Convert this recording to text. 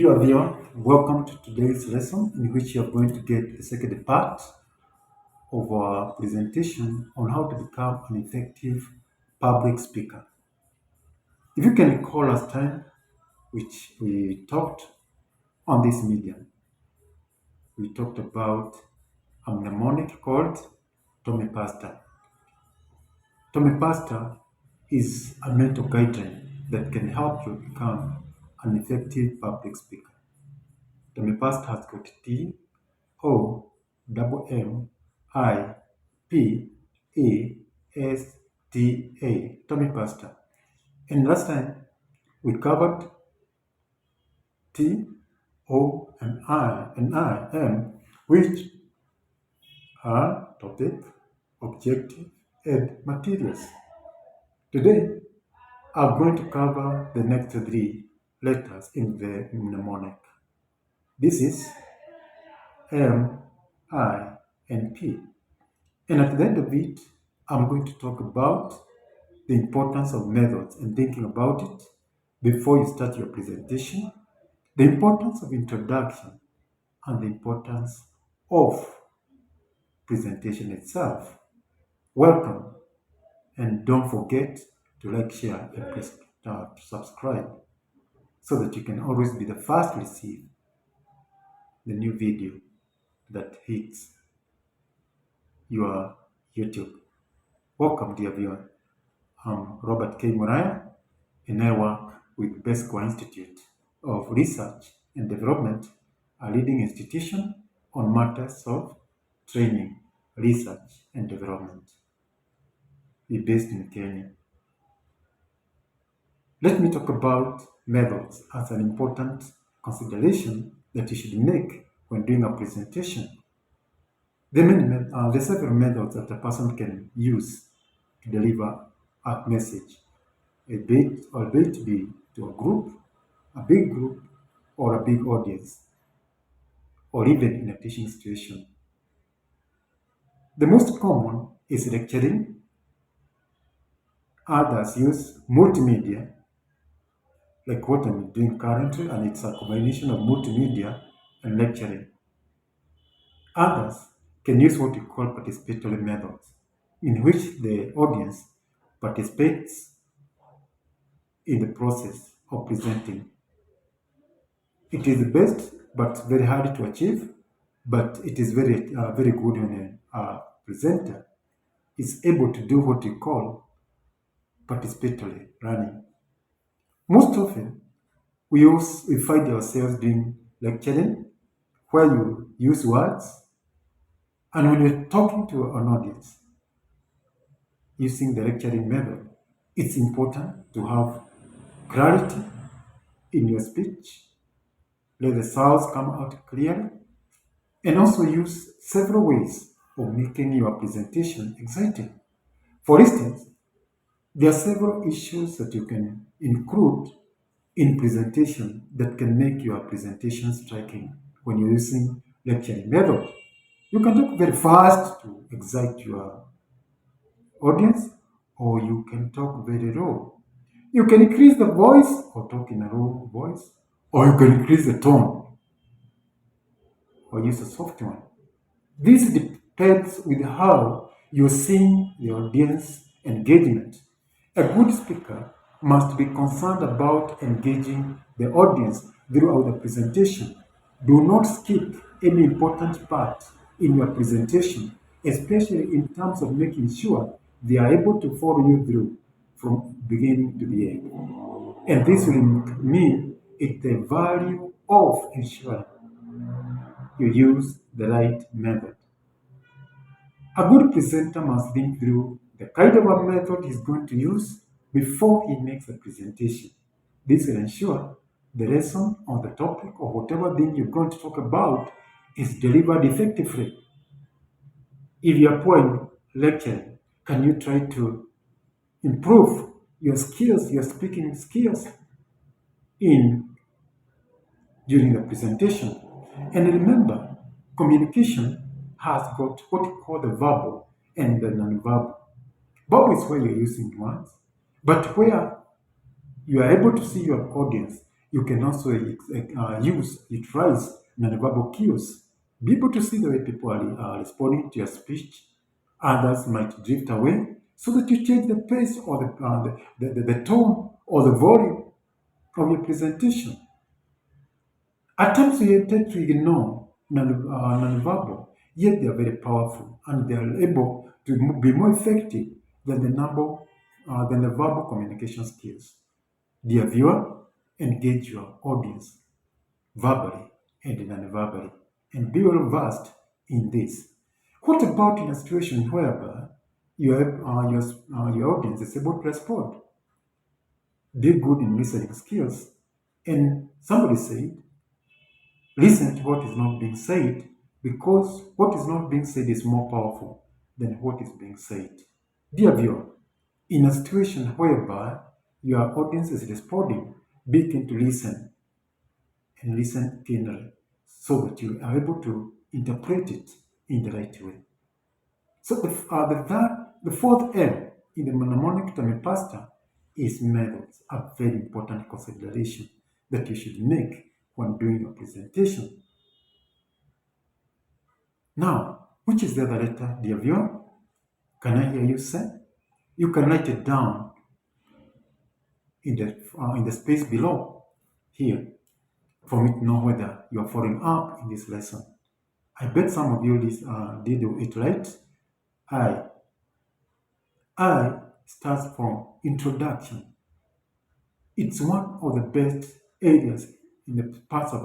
Dear viewer, welcome to today's lesson in which you are going to get the second part of our presentation on how to become an effective public speaker. If you can recall last time, which we talked on this medium, we talked about a mnemonic called TOMMIPASTA. TOMMIPASTA is a mental guideline that can help you become an effective public speaker. TOMMIPASTA has got T O M I P A S T A, TOMMIPASTA. And last time we covered T O and I M, which are topic, objective, and materials. Today I'm going to cover the next three letters in the mnemonic. This is M, I, and P. And at the end of it, I'm going to talk about the importance of methods and thinking about it before you start your presentation, the importance of introduction, and the importance of presentation itself. Welcome, and don't forget to like, share, and press to subscribe so that you can always be the first to receive the new video that hits your YouTube. Welcome, dear viewer. I'm Robert K. Muraya, and I work with Besquainstitute of Research and Development, a leading institution on matters of training, research, and development. We're based in Kenya. Let me talk about methods as an important consideration that you should make when doing a presentation. There are several methods that a person can use to deliver a message, albeit be to a group, a big group, or a big audience, or even in a teaching situation. The most common is lecturing. Others use multimedia, like what I'm doing currently, and it's a combination of multimedia and lecturing. Others can use what we call participatory methods, in which the audience participates in the process of presenting. It is the best, but very hard to achieve, but it is very good when a presenter is able to do what we call participatory learning. Most often, we find ourselves doing lecturing, where you use words, and when you're talking to an audience using the lecturing method, it's important to have clarity in your speech, let the sounds come out clearly, and also use several ways of making your presentation exciting. For instance, there are several issues that you can include in presentation that can make your presentation striking when you're using lecturing method. You can talk very fast to excite your audience, or you can talk very low. You can increase the voice or talk in a low voice, or you can increase the tone or use a soft one. This depends with how you're seeing the audience engagement. A good speaker must be concerned about engaging the audience throughout the presentation. Do not skip any important part in your presentation, especially in terms of making sure they are able to follow you through from beginning to the end. And this will mean it's the value of ensuring you use the right method. A good presenter must think through the kind of a method he's going to use before he makes a presentation. This will ensure the lesson or the topic or whatever thing you're going to talk about is delivered effectively. If you're poor in lecturing, can you try to improve your skills, your speaking skills in during the presentation? And remember, communication has got what we call the verbal and the non-verbal. Verbal is where you're using words, but where you are able to see your audience You can also utilize nonverbal cues. Be able to see the way people are responding to your speech. Others might drift away so that you change the pace or the tone or the volume of your presentation. At times we tend to ignore nonverbal, yet they are very powerful and they are able to be more effective than than the verbal communication skills. Dear viewer, engage your audience verbally and non-verbally, and be well versed in this. What about in a situation whereby your audience is able to respond? Be good in listening skills. And somebody said, listen to what is not being said because what is not being said is more powerful than what is being said. Dear viewer, in a situation whereby your audience is responding, be keen to listen and listen keenly so that you are able to interpret it in the right way. So the fourth M in the mnemonic TOMMIPASTA is methods, a very important consideration that you should make when doing your presentation. Now, which is the other letter, dear viewer? Can I hear you say? You can write it down in the space below here for me to know whether you are following up in this lesson. I bet some of you did it right. I. I starts from introduction. It's one of the best areas in the parts of